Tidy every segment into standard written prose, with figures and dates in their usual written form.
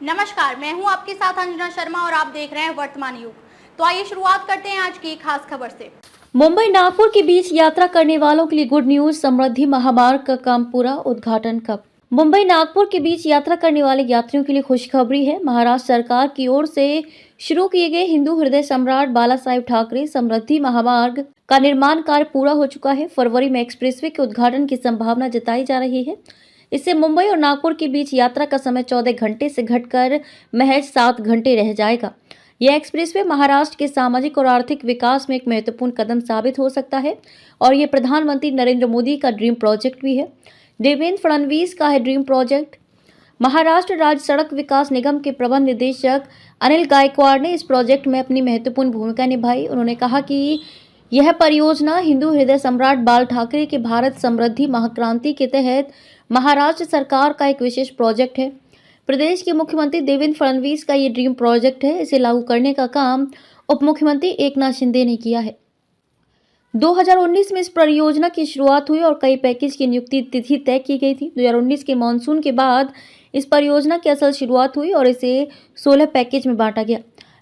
नमस्कार, मैं हूं आपके साथ अंजना शर्मा और आप देख रहे हैं वर्तमान युग। तो आइए शुरुआत करते हैं आज की खास खबर से। मुंबई नागपुर के बीच यात्रा करने वालों के लिए गुड न्यूज। समृद्धि महामार्ग का काम पूरा, उद्घाटन कब? मुंबई नागपुर के बीच यात्रा करने वाले यात्रियों के लिए खुशखबरी है। महाराष्ट्र सरकार की ओर से शुरू किए गए हिंदू हृदय सम्राट बाला साहेब ठाकरे समृद्धि महामार्ग का निर्माण कार्य पूरा हो चुका है। फरवरी में एक्सप्रेसवे के उद्घाटन की संभावना जताई जा रही है। इससे मुंबई और नागपुर के बीच यात्रा का समय 14 घंटे से घटकर महज 7 घंटे रह जाएगा। यह एक्सप्रेसवे महाराष्ट्र के सामाजिक और आर्थिक विकास में एक महत्वपूर्ण कदम साबित हो सकता है और ये प्रधानमंत्री नरेंद्र मोदी का ड्रीम प्रोजेक्ट भी है। देवेंद्र फडणवीस का है ड्रीम प्रोजेक्ट। महाराष्ट्र राज्य सड़क विकास निगम के प्रबंध निदेशक अनिल गायकवाड़ ने इस प्रोजेक्ट में अपनी महत्वपूर्ण भूमिका निभाई। उन्होंने कहा कि यह परियोजना हिंदू हृदय सम्राट बाल ठाकरे के भारत समृद्धि महाक्रांति के तहत महाराष्ट्र सरकार का एक विशेष प्रोजेक्ट है। प्रदेश के मुख्यमंत्री देवेंद्र फडणवीस का ये ड्रीम प्रोजेक्ट है। इसे लागू करने का काम उप मुख्यमंत्री एकनाथ शिंदे ने किया है। 2019 में इस परियोजना की शुरुआत हुई और कई पैकेज की नियुक्ति तिथि तय की गई थी। 2019 के मानसून के बाद इस परियोजना की असल शुरुआत हुई और इसे 16 पैकेज में बांटा गया।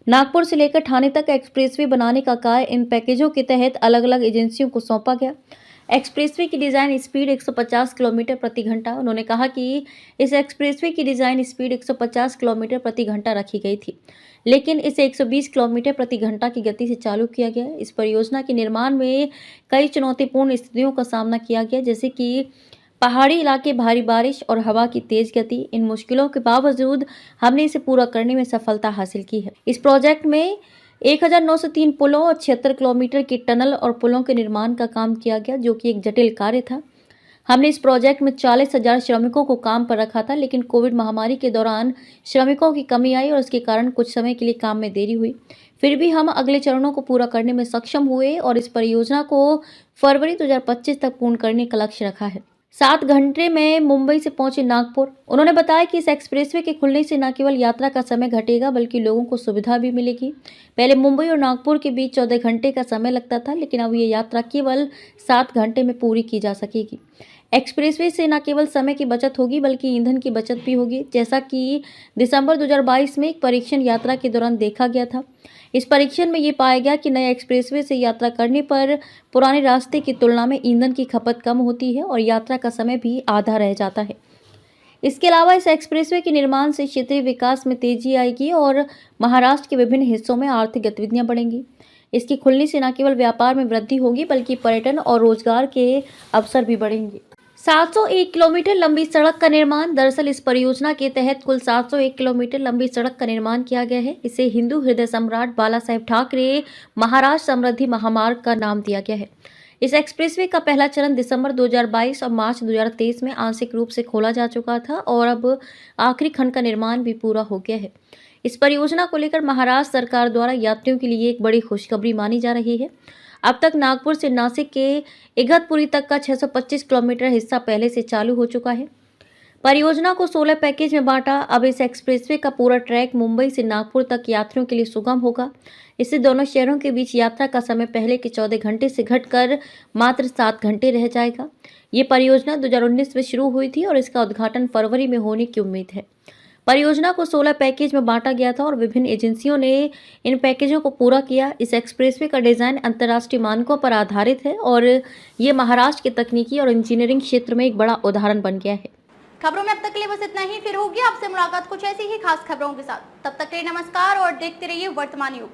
नागपुर से लेकर ठाणे तक एक्सप्रेसवे बनाने का कार्य इन पैकेजों के तहत अलग अलग एजेंसियों को सौंपा गया। एक्सप्रेसवे की डिज़ाइन स्पीड 150 किलोमीटर प्रति घंटा। उन्होंने कहा कि इस एक्सप्रेसवे की डिज़ाइन स्पीड 150 किलोमीटर प्रति घंटा रखी गई थी, लेकिन इसे 120 किलोमीटर प्रति घंटा की गति से चालू किया गया। इस परियोजना के निर्माण में कई चुनौतीपूर्ण स्थितियों का सामना किया गया, जैसे कि पहाड़ी इलाके, भारी बारिश और हवा की तेज गति। इन मुश्किलों के बावजूद हमने इसे पूरा करने में सफलता हासिल की है। इस प्रोजेक्ट में 1903 पुलों और 76 किलोमीटर की टनल और पुलों के निर्माण का काम किया गया, जो कि एक जटिल कार्य था। हमने इस प्रोजेक्ट में 40,000 श्रमिकों को काम पर रखा था, लेकिन कोविड महामारी के दौरान श्रमिकों की कमी आई और इसके कारण कुछ समय के लिए काम में देरी हुई। फिर भी हम अगले चरणों को पूरा करने में सक्षम हुए और इस परियोजना को फरवरी 2025 तक पूर्ण करने का लक्ष्य रखा है। 7 घंटे में मुंबई से पहुंचे नागपुर। उन्होंने बताया कि इस एक्सप्रेसवे के खुलने से न केवल यात्रा का समय घटेगा बल्कि लोगों को सुविधा भी मिलेगी। पहले मुंबई और नागपुर के बीच 14 घंटे का समय लगता था, लेकिन अब ये यात्रा केवल 7 घंटे में पूरी की जा सकेगी। एक्सप्रेसवे से न केवल समय की बचत होगी बल्कि ईंधन की बचत भी होगी, जैसा कि दिसंबर 2022 में एक परीक्षण यात्रा के दौरान देखा गया था। इस परीक्षण में ये पाया गया कि नए एक्सप्रेसवे से यात्रा करने पर पुराने रास्ते की तुलना में ईंधन की खपत कम होती है और यात्रा का समय भी आधा रह जाता है। इसके अलावा इस एक्सप्रेसवे के निर्माण से क्षेत्रीय विकास में तेजी आएगी और महाराष्ट्र के विभिन्न हिस्सों में आर्थिक गतिविधियां बढ़ेंगी। इसके खुलने से न केवल व्यापार में वृद्धि होगी बल्कि पर्यटन और रोजगार के अवसर भी बढ़ेंगे। 701 किलोमीटर लंबी सड़क का निर्माण। दरअसल इस परियोजना के तहत कुल 701 किलोमीटर लंबी सड़क का निर्माण किया गया है। इसे हिंदू हृदय सम्राट बाला साहेब ठाकरे महाराष्ट्र समृद्धि महामार्ग का नाम दिया गया है। इस एक्सप्रेसवे का पहला चरण दिसंबर 2022 और मार्च 2023 में आंशिक रूप से खोला जा चुका था और अब आखिरी खंड का निर्माण भी पूरा हो गया है। इस परियोजना को लेकर महाराष्ट्र सरकार द्वारा यात्रियों के लिए एक बड़ी खुशखबरी मानी जा रही है। अब तक नागपुर से नासिक के इगतपुरी तक का 625 किलोमीटर हिस्सा पहले से चालू हो चुका है। परियोजना को 16 पैकेज में बांटा। अब इस एक्सप्रेसवे का पूरा ट्रैक मुंबई से नागपुर तक यात्रियों के लिए सुगम होगा। इससे दोनों शहरों के बीच यात्रा का समय पहले के 14 घंटे से घटकर मात्र 7 घंटे रह जाएगा। ये परियोजना 2019 में शुरू हुई थी और इसका उद्घाटन फरवरी में होने की उम्मीद है। परियोजना को 16 पैकेज में बांटा गया था और विभिन्न एजेंसियों ने इन पैकेजों को पूरा किया। इस एक्सप्रेसवे का डिज़ाइन अंतर्राष्ट्रीय मानकों पर आधारित है और ये महाराष्ट्र के तकनीकी और इंजीनियरिंग क्षेत्र में एक बड़ा उदाहरण बन गया है। खबरों में अब तक के लिए बस इतना ही। फिर होगी आपसे मुलाकात कुछ ऐसी ही खास खबरों के साथ। तब तक के लिए नमस्कार और देखते रहिए वर्तमान युग।